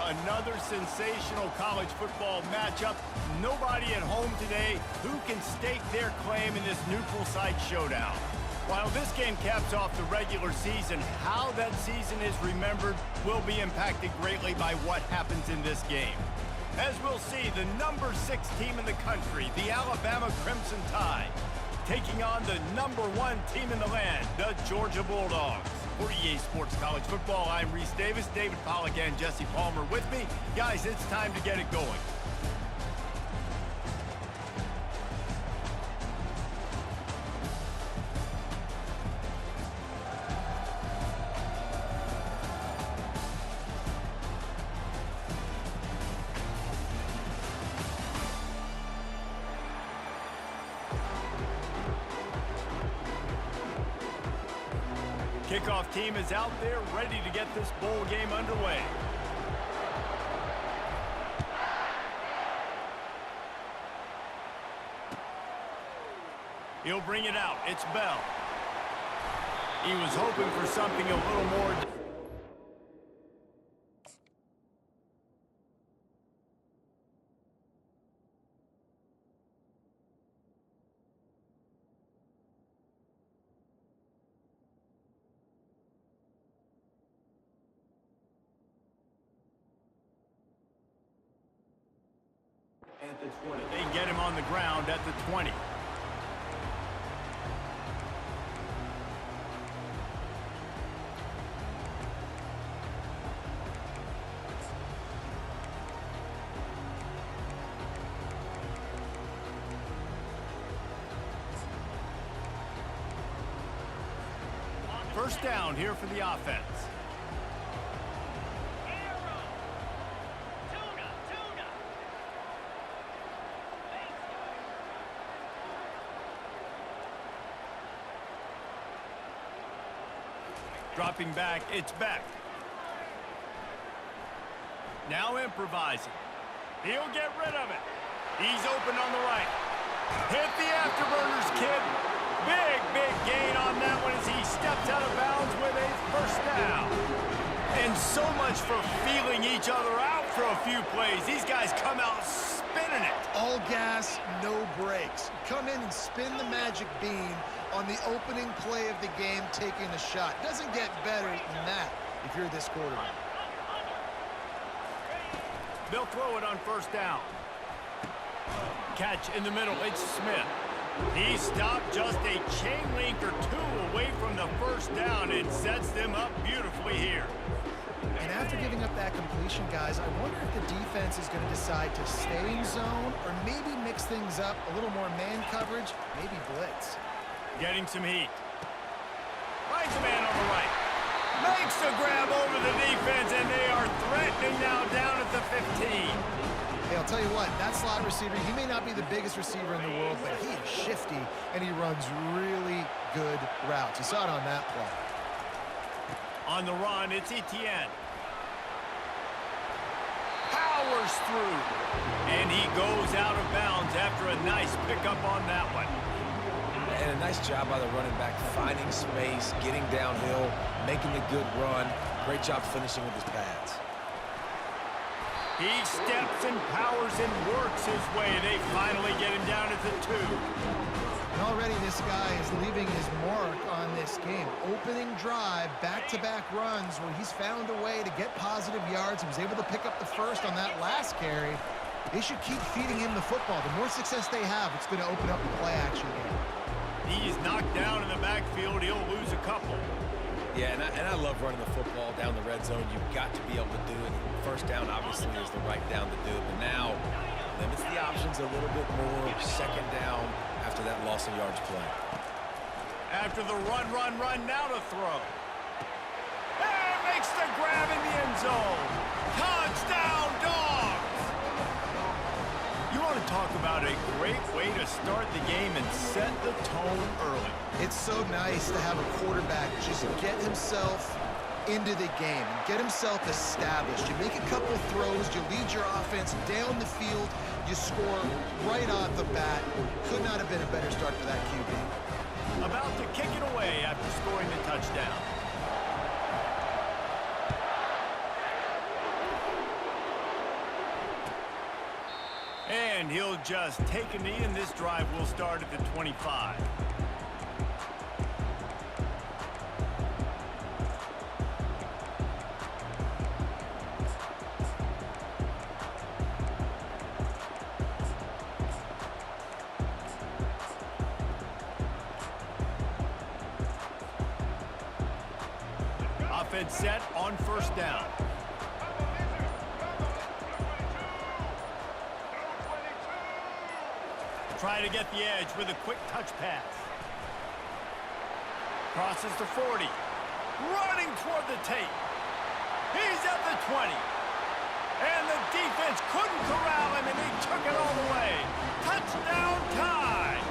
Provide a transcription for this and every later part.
another sensational college football matchup. Nobody at home today who can stake their claim in this neutral site showdown. While this game caps off the regular season, how that season is remembered will be impacted greatly by what happens in this game. As we'll see, the number 6 team in the country, the Alabama Crimson Tide, taking on the number 1 team in the land, the Georgia Bulldogs. For EA Sports College Football, I'm Reese Davis, David Pollack and Jesse Palmer with me. Guys, it's time to get it going. Kickoff team is out there ready to get this bowl game underway. He'll bring it out. It's Bell. He was hoping for something a little more. At the 20. They get him on the ground at the 20. First down here for the offense. Dropping back, it's Beck. Now improvising. He'll get rid of it. He's open on the right. Hit the afterburners, kid. Big gain on that one as he stepped out of bounds with a first down. And so much for feeling each other out for a few plays. These guys come out spinning it. All gas, no brakes. Come in and spin the magic bean on the opening play of the game, taking a shot. Doesn't get better than that if you're this quarterback. They'll throw it on first down. Catch in the middle, it's Smith. He stopped just a chain link or two away from the first down and sets them up beautifully here. And after giving up that completion, guys, I wonder if the defense is going to decide to stay in zone or maybe mix things up, a little more man coverage, maybe blitz. Getting some heat. Finds a man on the right. Makes the grab over the defense, and they are threatening now down at the 15. Hey, I'll tell you what, that slot receiver, he may not be the biggest receiver in the world, but he is shifty, and he runs really good routes. You saw it on that play. On the run, it's Etienne. Powers through. And he goes out of bounds after a nice pickup on that one. And a nice job by the running back, finding space, getting downhill, making a good run. Great job finishing with his pads. He steps and powers and works his way. They finally get him down at the 2. And already this guy is leaving his mark on this game. Opening drive, back-to-back runs where he's found a way to get positive yards. He was able to pick up the first on that last carry. They should keep feeding him the football. The more success they have, it's going to open up the play-action game. He's knocked down in the backfield. He'll lose a couple. Yeah, and I love running the football down the red zone. You've got to be able to do it. First down, obviously, is the right down to do it. But now, limits the options a little bit more. Second down after that loss of yards play. After the run, now to throw. And makes the grab in the end zone. Touchdown, Dogs! You want to talk about a great way to start the game and set the tone early. It's so nice to have a quarterback just get himself into the game and get himself established. You make a couple throws, you lead your offense down the field, you score right off the bat. Could not have been a better start for that QB. About to kick it away after scoring the touchdown. And he'll just take a knee, and this drive will start at the 25. Offense set on first down. Trying to get the edge with a quick touch pass. Crosses the 40. Running toward the tape. He's at the 20. And the defense couldn't corral him, and he took it all the way. Touchdown time!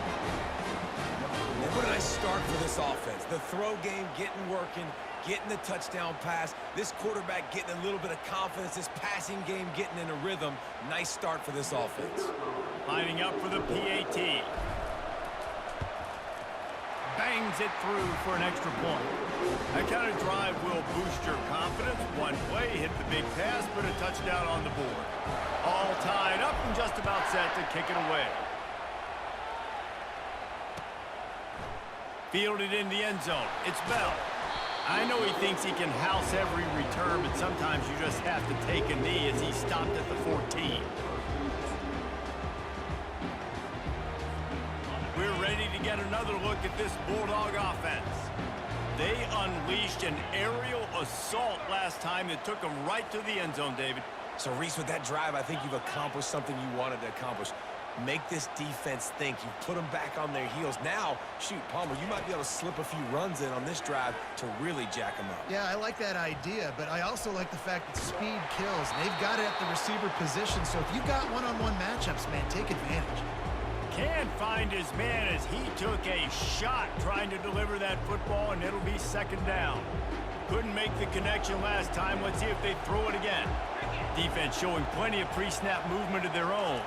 And what a nice start for this offense. The throw game getting working, getting the touchdown pass. This quarterback getting a little bit of confidence. This passing game getting in a rhythm. Nice start for this offense. Lining up for the PAT. Bangs it through for an extra point. That kind of drive will boost your confidence. One play, hit the big pass, put a touchdown on the board. All tied up and just about set to kick it away. Fielded in the end zone. It's Bell. I know he thinks he can house every return, but sometimes you just have to take a knee as he stopped at the 14. We're ready to get another look at this Bulldog offense. They unleashed an aerial assault last time that took them right to the end zone, David. So, Reese, with that drive, I think you've accomplished something you wanted to accomplish. Make this defense think. You put them back on their heels. Now, shoot, Palmer, you might be able to slip a few runs in on this drive to really jack them up. Yeah, I like that idea, but I also like the fact that speed kills. And they've got it at the receiver position, so if you've got one-on-one matchups, man, take advantage. Can't find his man as he took a shot trying to deliver that football, and it'll be second down. Couldn't make the connection last time. Let's see if they throw it again. Defense showing plenty of pre-snap movement of their own.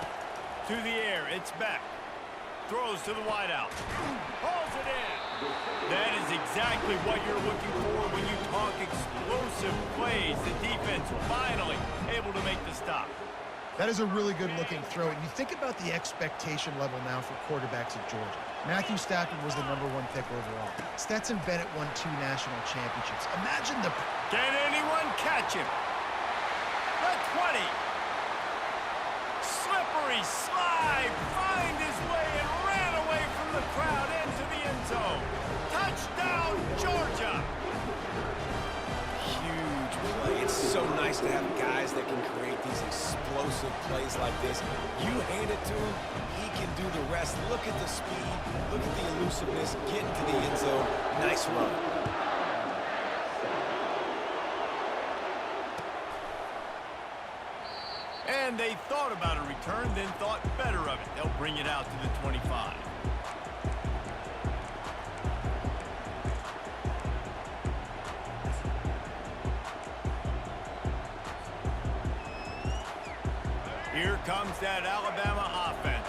To the air, it's Beck. Throws to the wideout. Hauls it in. That is exactly what you're looking for when you talk explosive plays. The defense finally able to make the stop. That is a really good-looking throw. And you think about the expectation level now for quarterbacks at Georgia. Matthew Stafford was the #1 pick overall. Stetson Bennett won 2 national championships. Imagine the... Can anyone catch him? The 20. Slippery slide. Find his way and ran away from the crowd into the end zone. Touchdown, Georgia. Huge play. It's so nice to have guys that can create these explosive plays like this. You hand it to him, he can do the rest. Look at the speed, look at the elusiveness, get into the end zone. Nice run. And they thought about a return, then thought better of it. They'll bring it out to the 25. Here comes that Alabama offense.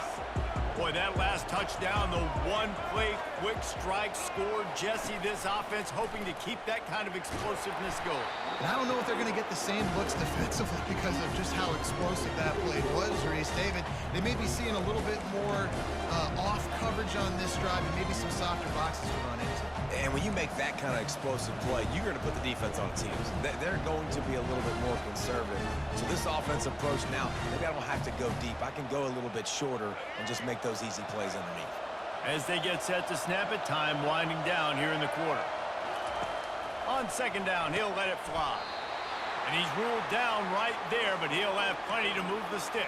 Boy, that last touchdown, the one-play quick strike scored. Jesse, this offense hoping to keep that kind of explosiveness going. And I don't know if they're going to get the same looks defensively because of just how explosive that play was, Reese. David, they may be seeing a little bit more off coverage on this drive and maybe some softer boxes to run into. And when you make that kind of explosive play, you're going to put the defense on its heels. They're going to be a little bit more conservative. So this offense approach now, maybe I don't have to go deep. I can go a little bit shorter and just make those easy plays underneath. As they get set to snap it, time winding down here in the quarter. On second down, he'll let it fly. And he's ruled down right there, but he'll have plenty to move the sticks.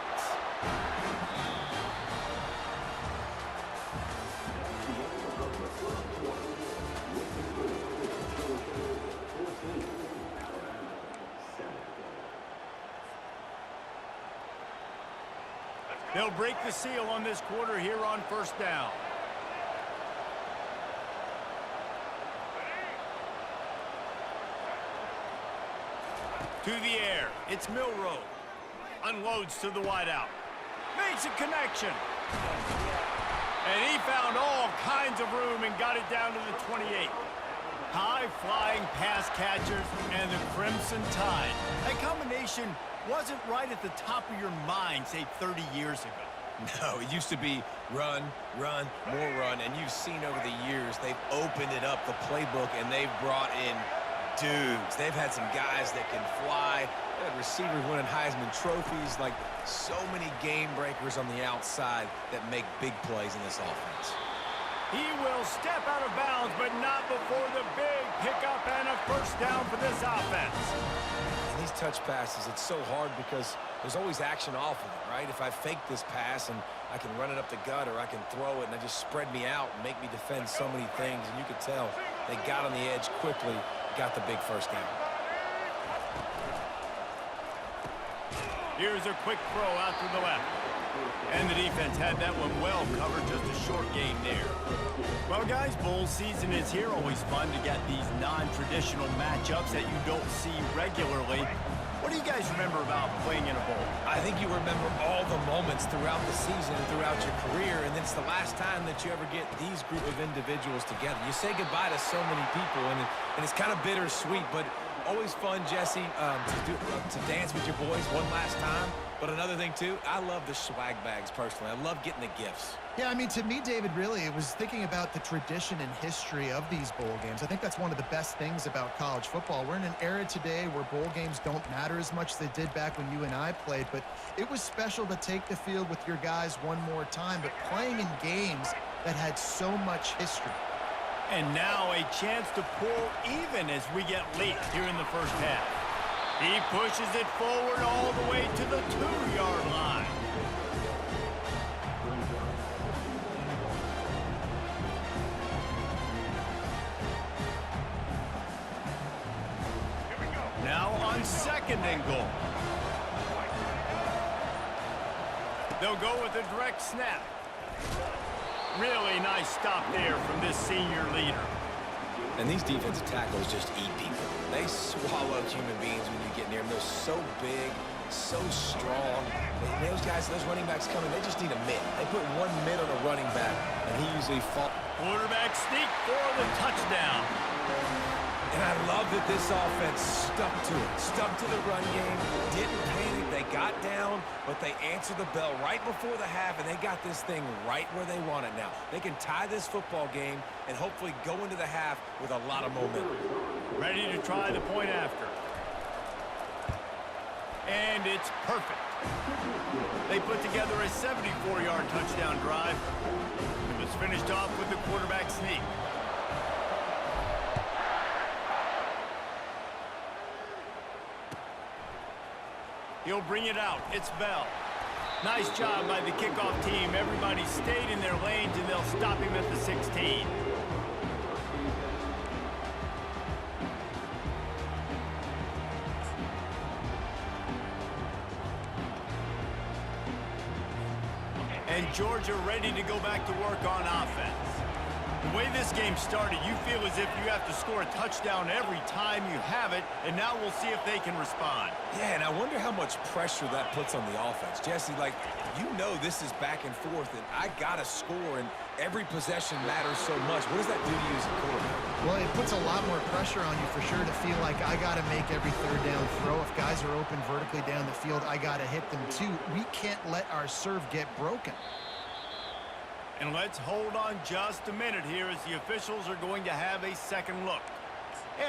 They'll break the seal on this quarter here on first down. To the air, it's Milroe. Unloads to the wideout. Makes a connection. And he found all kinds of room and got it down to the 28. High-flying pass catchers and the Crimson Tide. That combination wasn't right at the top of your mind, say, 30 years ago. No, it used to be run, run, more run, and you've seen over the years they've opened it up, the playbook, and they've brought in dudes. They've had some guys that can fly. They had receivers winning Heisman trophies, like so many game breakers on the outside that make big plays in this offense. He will step out of bounds, but not before the big pickup and a first down for this offense. And these touch passes, it's so hard because there's always action off of it, right? If I fake this pass and I can run it up the gut or I can throw it and it just spread me out and make me defend so many things, and you could tell they got on the edge quickly, got the big first down. Here's a quick throw out to the left. And the defense had that one well covered, just a short gain there. Well, guys, bowl season is here. Always fun to get these non-traditional matchups that you don't see regularly. What do you guys remember about playing in a bowl? I think you remember all the moments throughout the season and throughout your career, and it's the last time that you ever get these group of individuals together. You say goodbye to so many people, and it's kind of bittersweet, but always fun, Jesse, to dance with your boys one last time. But another thing, too, I love the swag bags, personally. I love getting the gifts. Yeah, I mean, to me, David, really, it was thinking about the tradition and history of these bowl games. I think that's one of the best things about college football. We're in an era today where bowl games don't matter as much as they did back when you and I played, but it was special to take the field with your guys one more time, but playing in games that had so much history. And now a chance to pull even as we get late here in the first half. He pushes it forward all the way to the 2-yard line. Now on 2nd and goal. They'll go with a direct snap. Really nice stop there from this senior leader. And these defensive tackles just eat people. They swallow human beings when you get near them. They're so big, so strong. Those guys, those running backs coming, they just need a mid. They put one mid on a running back, and he usually falls. Quarterback sneak for the touchdown. And I love that this offense stuck to it. Stuck to the run game, didn't panic. They got down, but they answered the bell right before the half, and they got this thing right where they want it now. They can tie this football game and hopefully go into the half with a lot of momentum. Ready to try the point after. And it's perfect. They put together a 74-yard touchdown drive. It was finished off with the quarterback sneak. He'll bring it out. It's Bell. Nice job by the kickoff team. Everybody stayed in their lanes, and they'll stop him at the 16. And Georgia ready to go back to work on offense. The way this game started, you feel as if you have to score a touchdown every time you have it, and now we'll see if they can respond. Yeah, and I wonder how much pressure that puts on the offense. Jesse, like, you know this is back and forth, and I got to score, and every possession matters so much. What does that do to you as a quarterback? Well, it puts a lot more pressure on you for sure to feel like I got to make every third down throw. If guys are open vertically down the field, I got to hit them too. We can't let our serve get broken. And let's hold on just a minute here as the officials are going to have a second look.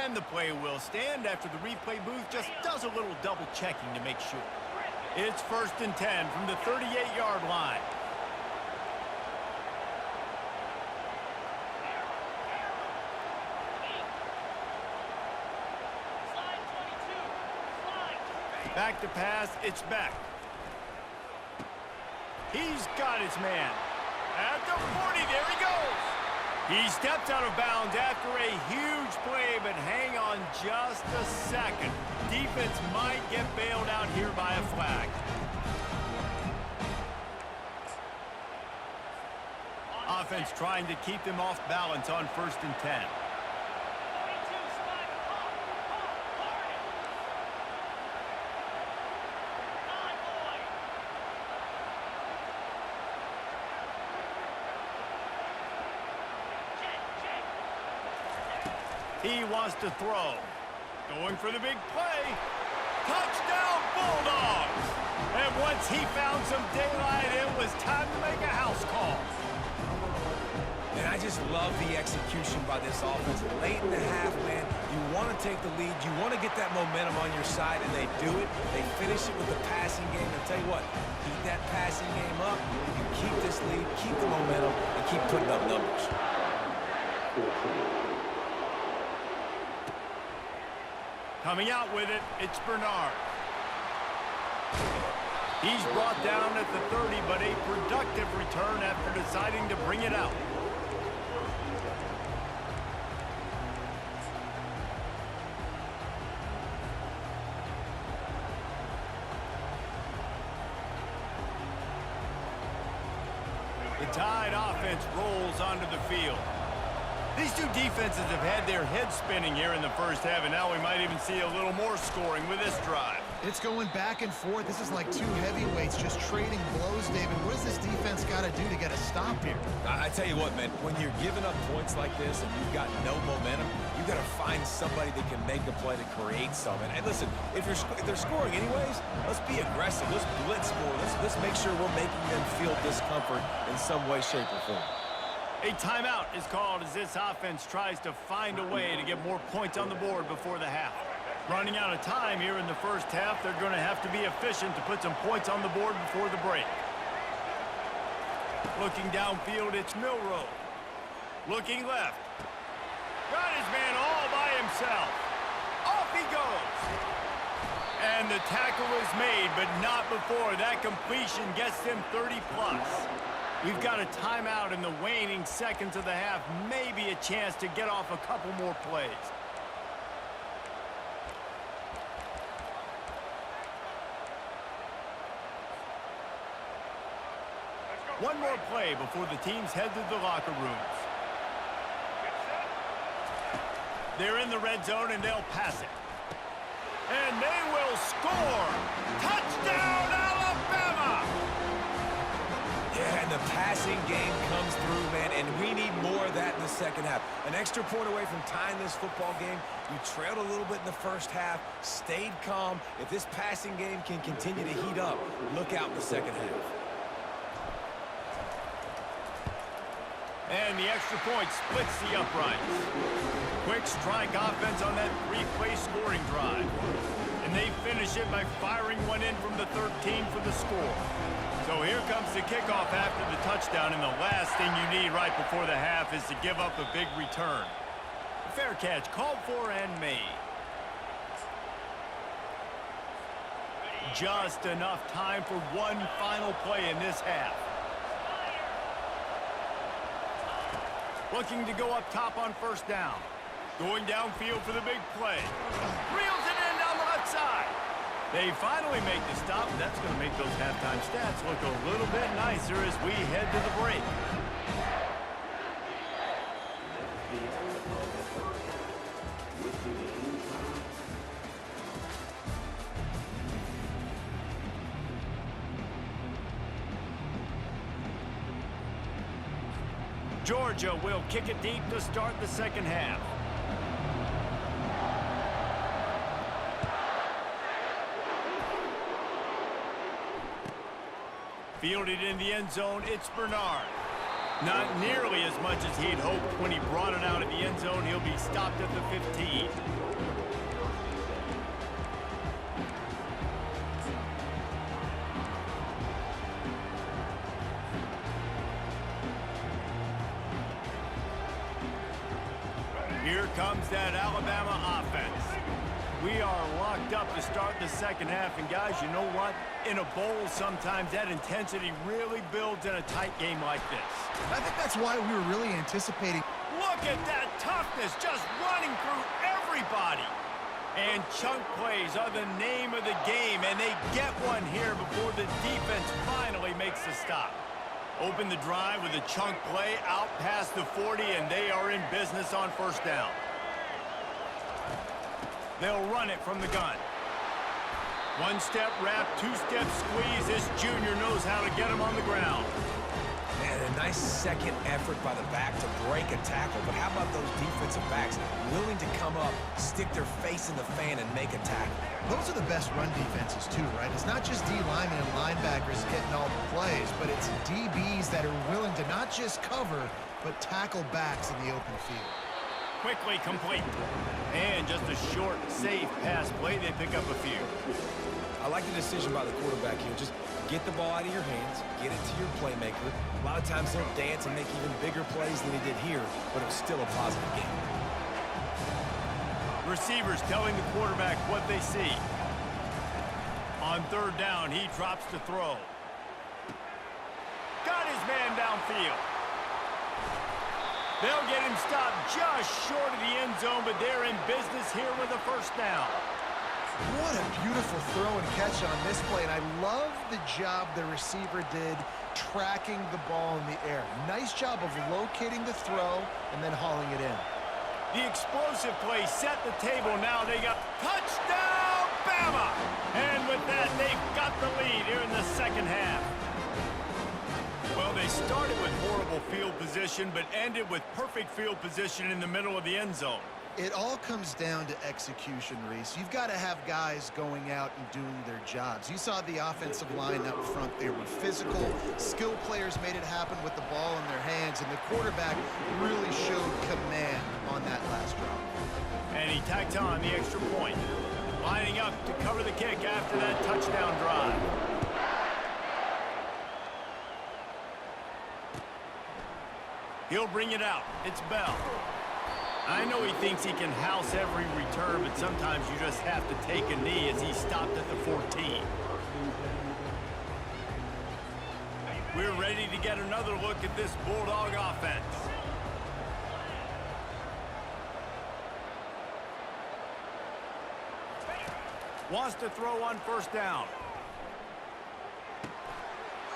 And the play will stand after the replay booth just does a little double checking to make sure. It's 1st and 10 from the 38-yard line. Back to pass, it's back. He's got his man. At the 40, there he goes. He steps out of bounds after a huge play, but hang on just a second. Defense might get bailed out here by a flag. Offense trying to keep them off balance on 1st and 10. He wants to throw. Going for the big play. Touchdown, Bulldogs! And what Once he found some daylight, it was time to make a house call. And I just love the execution by this offense. Late in the half, man, you want to take the lead. You want to get that momentum on your side, and they do it. They finish it with the passing game. I'll tell you what, keep that passing game up. You keep this lead, keep the momentum, and keep putting up numbers. Coming out with it, it's Bernard. He's brought down at the 30, but a productive return after deciding to bring it out. The Tide offense rolls onto the field. These two defenses have had their heads spinning here in the first half, and now we might even see a little more scoring with this drive. It's going back and forth. This is like two heavyweights just trading blows, David. What does this defense got to do to get a stop here? I tell you what, man, when you're giving up points like this and you've got no momentum, you've got to find somebody that can make a play to create something. And listen, if they're scoring anyways, let's be aggressive. Let's blitz more. Let's make sure we're making them feel discomfort in some way, shape, or form. A timeout is called as this offense tries to find a way to get more points on the board before the half. Running out of time here in the first half, they're going to have to be efficient to put some points on the board before the break. Looking downfield, it's Milroe. Looking left. Got his man all by himself. Off he goes. And the tackle is made, but not before that completion gets them 30+. We've got a timeout in the waning seconds of the half. Maybe a chance to get off a couple more plays. One more play before the teams head to the locker rooms. They're in the red zone and they'll pass it. And they will score! Touchdown, Alabama! Yeah, and the passing game comes through, man, and we need more of that in the second half. An extra point away from tying this football game. You trailed a little bit in the first half, stayed calm. If this passing game can continue to heat up, look out in the second half. And the extra point splits the uprights. Quick strike offense on that three-play scoring drive. And they finish it by firing one in from the 13 for the score. So here comes the kickoff after the touchdown, and the last thing you need right before the half is to give up a big return. Fair catch called for and made. Just enough time for one final play in this half. Looking to go up top on first down. Going downfield for the big play. Reels it in down the left side. They finally make the stop. That's going to make those halftime stats look a little bit nicer as we head to the break. Georgia will kick it deep to start the second half. Fielded in the end zone, it's Bernard. Not nearly as much as he'd hoped when he brought it out of the end zone. He'll be stopped at the 15. Here comes that Alabama offense. We are locked up to start the second half, and guys, you know what? In a bowl, sometimes that intensity really builds in a tight game like this. I think that's why we were really anticipating. Look at that toughness, just running through everybody. And chunk plays are the name of the game, and they get one here before the defense finally makes the stop. Open the drive with a chunk play out past the 40, and they are in business on first down. They'll run it from the gun. One-step wrap, two-step squeeze. This junior knows how to get him on the ground. And a Nice second effort by the back to break a tackle, but how about those defensive backs willing to come up, stick their face in the fan, and make a tackle? Those are the best run defenses too, right? It's not just D linemen and linebackers getting all the plays, but it's DBs that are willing to not just cover, but tackle backs in the open field. Quickly complete. And just a short, safe pass play. They pick up a few. I like the decision by the quarterback here. Just get the ball out of your hands, get it to your playmaker. A lot of times he'll dance and make even bigger plays than he did here, but it was still a positive game. Receivers telling the quarterback what they see. On third down, he drops to throw. Got his man downfield. They'll get him stopped just short of the end zone, but they're in business here with a first down. What a beautiful throw and catch on this play, and I love the job the receiver did tracking the ball in the air. Nice job of locating the throw and then hauling it in. The explosive play set the table. Now they got touchdown, Bama! And with that, they've got the lead here in the second half. Well, they started with horrible field position, but ended with perfect field position in the middle of the end zone. It all comes down to execution, Reese. You've got to have guys going out and doing their jobs. You saw the offensive line up front. They were physical. Skilled players made it happen with the ball in their hands, and the quarterback really showed command on that last drive. And he tacked on the extra point, lining up to cover the kick after that touchdown drive. He'll bring it out. It's Bell. I know he thinks he can house every return, but sometimes you just have to take a knee as he stopped at the 14. We're ready to get another look at this Bulldog offense. Wants to throw on first down.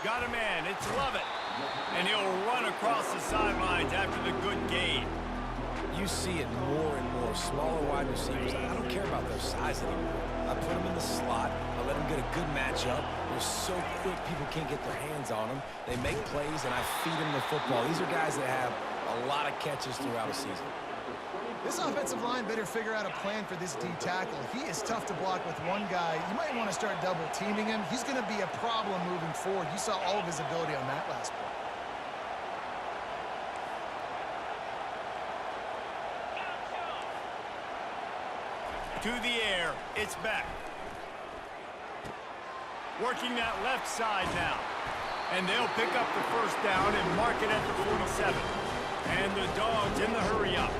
Got a man. It's Lovett. And he'll run across the sidelines after the good gain. You see it more and more. Smaller wide receivers, I don't care about their size anymore. I put them in the slot. I let them get a good matchup. They're so quick, people can't get their hands on them. They make plays, and I feed them the football. These are guys that have a lot of catches throughout a season. This offensive line better figure out a plan for this D tackle. He is tough to block with one guy. You might want to start double teaming him. He's going to be a problem moving forward. You saw all of his ability on that last play. To the air, it's back. Working that left side now. And they'll pick up the first down and mark it at the 47. And the Dogs in the hurry up.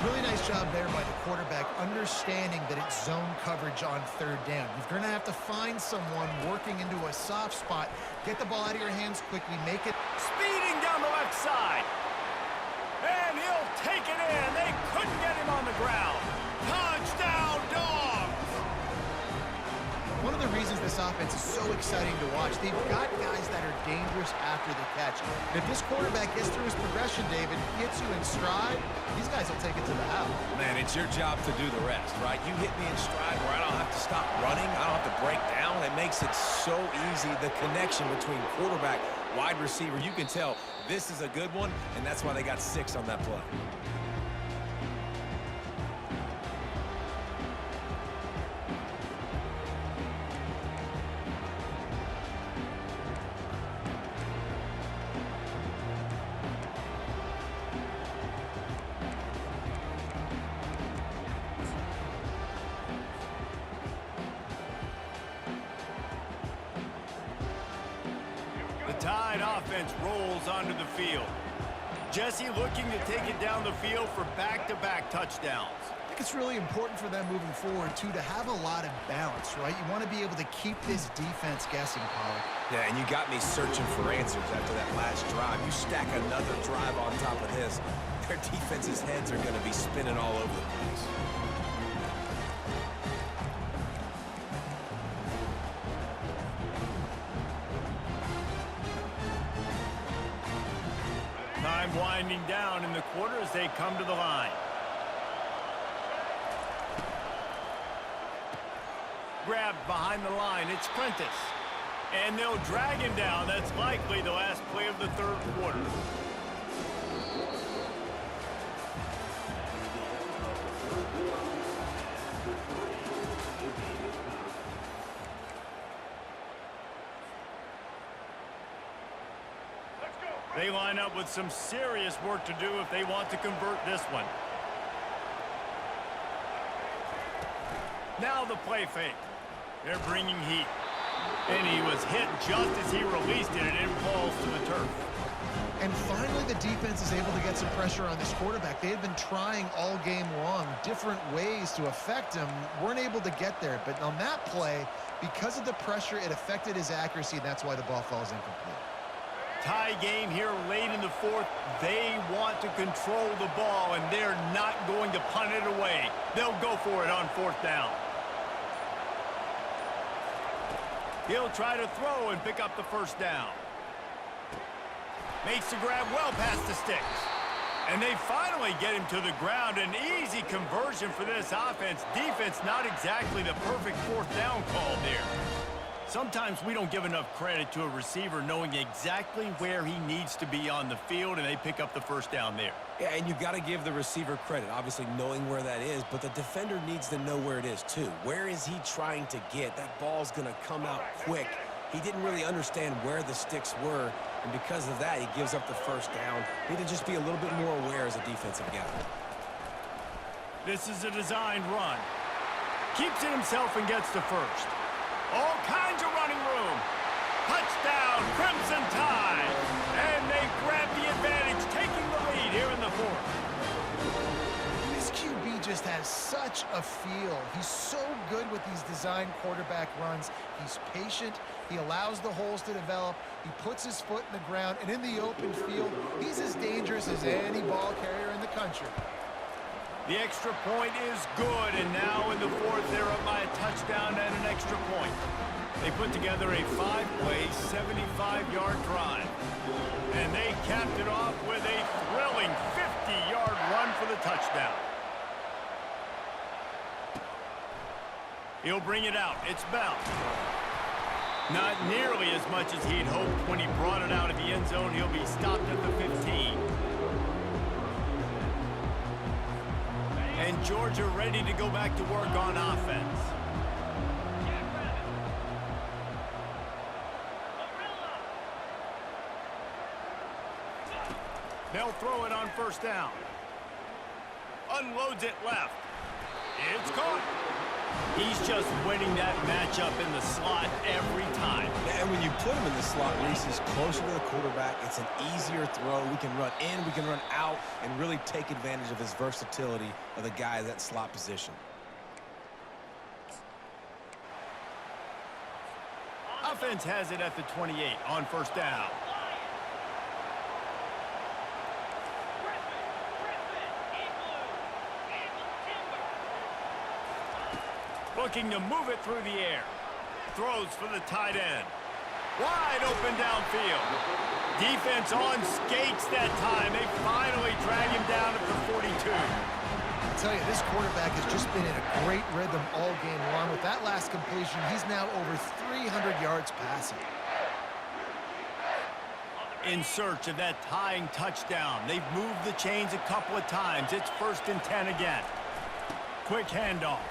Really nice job there by the quarterback, understanding that it's zone coverage on third down. You're going to have to find someone working into a soft spot. Get the ball out of your hands quickly, make it. Speeding down the left side. And he'll take it in. They couldn't get him on the ground. Touchdown, Dogs! One of the reasons this offense is so exciting to watch, they've got guys that are dangerous after the catch. And if this quarterback gets through his progression, David, hits you in stride, these guys will take it to the house. Man, it's your job to do the rest, right? You hit me in stride where I don't have to stop running. I don't have to break down. It makes it so easy. The connection between quarterback, wide receiver, you can tell this is a good one, and that's why they got 6 on that play. Tide offense rolls onto the field. Jesse looking to take it down the field for back-to-back touchdowns. I think it's really important for them moving forward, too, to have a lot of balance, right? You want to be able to keep this defense guessing, Pollard. Yeah, and you got me searching for answers after that last drive. You stack another drive on top of this, their defense's heads are going to be spinning all over the place. Time winding down in the quarter as they come to the line. Grabbed behind the line. It's Prentice. And they'll drag him down. That's likely the last play of the third quarter. They line up with some serious work to do if they want to convert this one. Now the play fake. They're bringing heat. And he was hit just as he released it, and it falls to the turf. And finally, the defense is able to get some pressure on this quarterback. They had been trying all game long different ways to affect him, weren't able to get there. But on that play, because of the pressure, it affected his accuracy, and that's why the ball falls incomplete. Tie game here late in the fourth. They want to control the ball, and they're not going to punt it away. They'll go for it on fourth down. He'll try to throw and pick up the first down. Makes the grab well past the sticks. And they finally get him to the ground. An easy conversion for this offense. Defense not exactly the perfect fourth down call there. Sometimes we don't give enough credit to a receiver knowing exactly where he needs to be on the field, and they pick up the first down there. Yeah, and you've got to give the receiver credit, obviously knowing where that is, but the defender needs to know where it is too. Where is he trying to get? That ball's going to come out quick. He didn't really understand where the sticks were, and because of that, he gives up the first down. Need to just be a little bit more aware as a defensive guy. This is a designed run. Keeps it himself and gets the first. All kinds of running room. Touchdown, Crimson Tide. And they grab the advantage, taking the lead here in the fourth. This QB just has such a feel. He's so good with these design quarterback runs. He's patient. He allows the holes to develop. He puts his foot in the ground. And in the open field, he's as dangerous as any ball carrier in the country. The extra point is good, and now in the fourth, they're up by a touchdown and an extra point. They put together a 5-play, 75-yard drive. And they capped it off with a thrilling 50-yard run for the touchdown. He'll bring it out. It's Bell. Not nearly as much as he'd hoped when he brought it out of the end zone. He'll be stopped at the 15. And Georgia ready to go back to work on offense. They'll throw it on first down. Unloads it left. It's caught. He's just winning that matchup in the slot every time. And when you put him in the slot, Reese, he's closer to the quarterback. It's an easier throw. We can run in, we can run out, and really take advantage of his versatility of the guy in that slot position. Offense has it at the 28 on first down. Looking to move it through the air. Throws for the tight end. Wide open downfield. Defense on skates that time. They finally drag him down at the 42. I tell you, this quarterback has just been in a great rhythm all game long. With that last completion, he's now over 300 yards passing. In search of that tying touchdown. They've moved the chains a couple of times. It's 1st and 10 again. Quick handoff.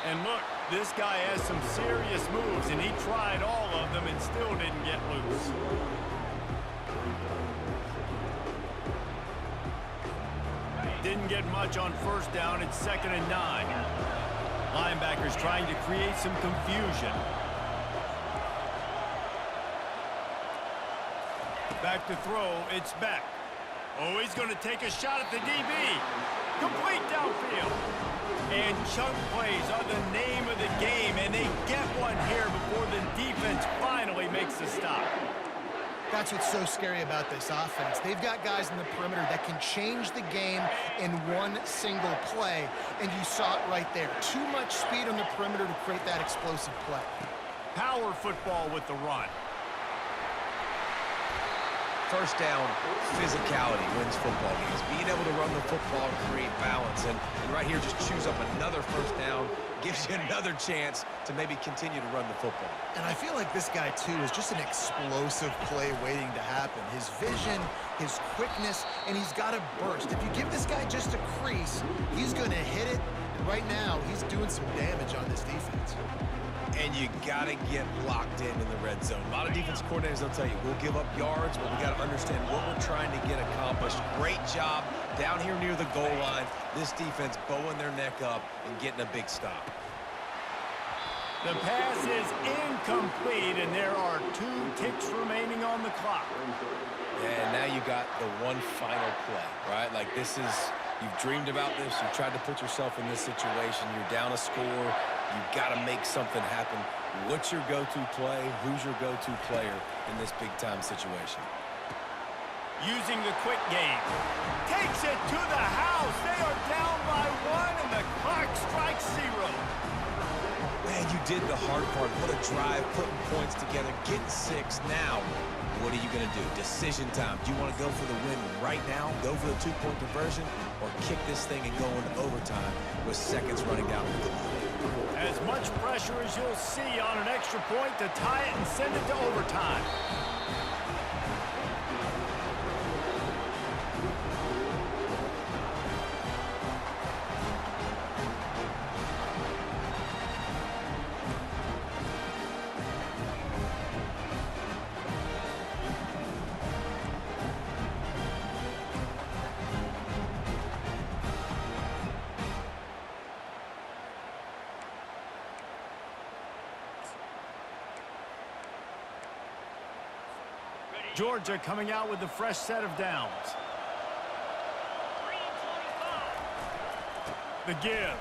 And look, this guy has some serious moves, and he tried all of them and still didn't get loose. Didn't get much on first down. It's 2nd and 9. Linebackers trying to create some confusion. Back to throw. It's Beck. Oh, he's going to take a shot at the DB. Complete downfield. And chunk plays are the name of the game, and they get one here before the defense finally makes the stop. That's what's so scary about this offense. They've got guys in the perimeter that can change the game in one single play, and you saw it right there. Too much speed on the perimeter to create that explosive play. Power football with the run. first down physicality wins football games. Being able to run the football and create balance. And right here, just choose up another first down, gives you another chance to maybe continue to run the football. And I feel like this guy, too, is just an explosive play waiting to happen. His vision, his quickness, and he's got a burst. If you give this guy just a crease, he's going to hit it. And right now, he's doing some damage on this defense. And you got to get locked in the red zone. A lot of defense coordinators, they'll tell you, we'll give up yards, but we got to understand what we're trying to get accomplished. Great job down here near the goal line. This defense bowing their neck up and getting a big stop. The pass is incomplete, and there are 2 ticks remaining on the clock. And now you got the one final play, right? Like this is, you've dreamed about this. You've tried to put yourself in this situation. You're down a score. You've got to make something happen. What's your go-to play? Who's your go-to player in this big-time situation? Using the quick game. Takes it to the house. They are down by 1, and the clock strikes 0. Man, you did the hard part. What a drive, putting points together, getting 6. Now, what are you going to do? Decision time. Do you want to go for the win right now, go for the 2-point conversion, or kick this thing and go into overtime with seconds running down the clock? As much pressure as you'll see on an extra point to tie it and send it to overtime. Georgia coming out with a fresh set of downs. The give.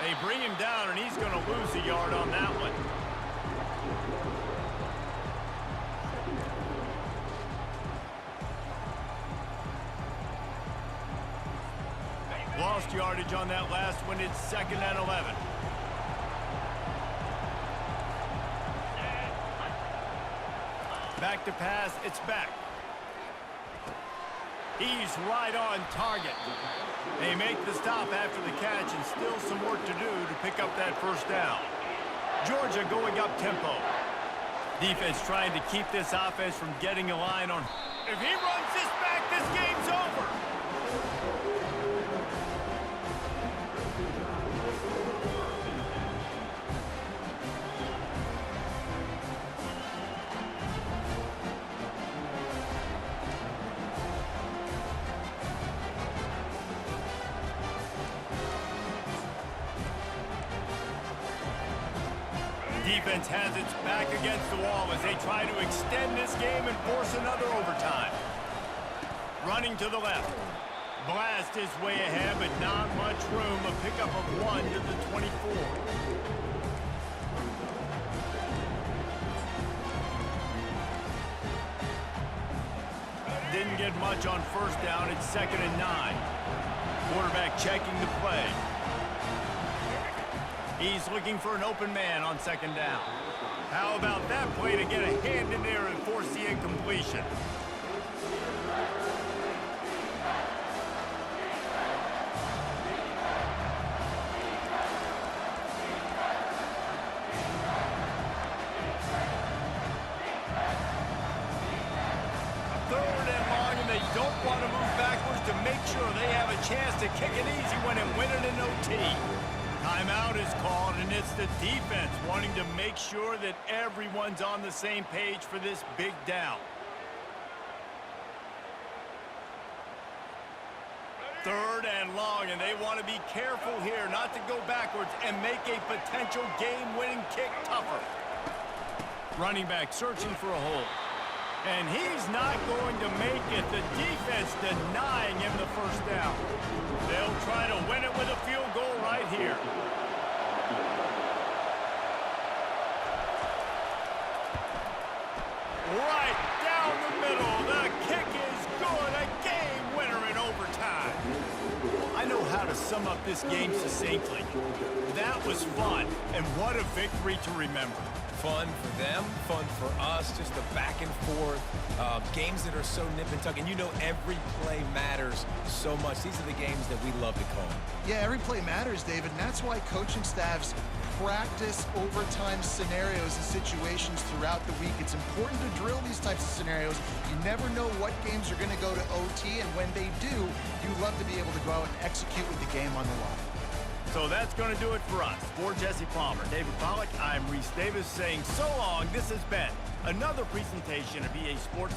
They bring him down, and he's going to lose a yard on that one. Lost yardage on that last one. It's 2nd and 11. Back to pass, it's back. He's right on target. They make the stop after the catch, and still some work to do to pick up that first down. Georgia going up tempo. Defense trying to keep this offense from getting a line on. If he runs this back, this game's over. Defense has its back against the wall as they try to extend this game and force another overtime. Running to the left. Blast his way ahead, but not much room. A pickup of 1 to the 24. Didn't get much on first down. It's 2nd and 9. Quarterback checking the play. He's looking for an open man on 2nd down. How about that play to get a hand in there and force the incompletion? Don't want to move backwards to make sure they have a chance to kick an easy one and win it in OT. Timeout is called, and it's the defense wanting to make sure that everyone's on the same page for this big down. 3rd and long, and they want to be careful here not to go backwards and make a potential game-winning kick tougher. Running back searching for a hole. And he's not going to make it. The defense denying him the first down. They'll try to win it with a field goal right here. Right down the middle. The kick is good. A game winner in overtime. I know how to sum up this game succinctly. That was fun, and what a victory to remember. Fun for them, fun for us, just the back and forth, games that are so nip and tuck, and you know every play matters so much. These are the games that we love to call. Yeah, every play matters, David, and that's why coaching staffs practice overtime scenarios and situations throughout the week. It's important to drill these types of scenarios. You never know what games are going to go to OT, and when they do, you love to be able to go out and execute with the game on the line. So that's going to do it for us. For Jesse Palmer, David Pollack, I'm Reese Davis saying so long. This has been another presentation of EA Sports.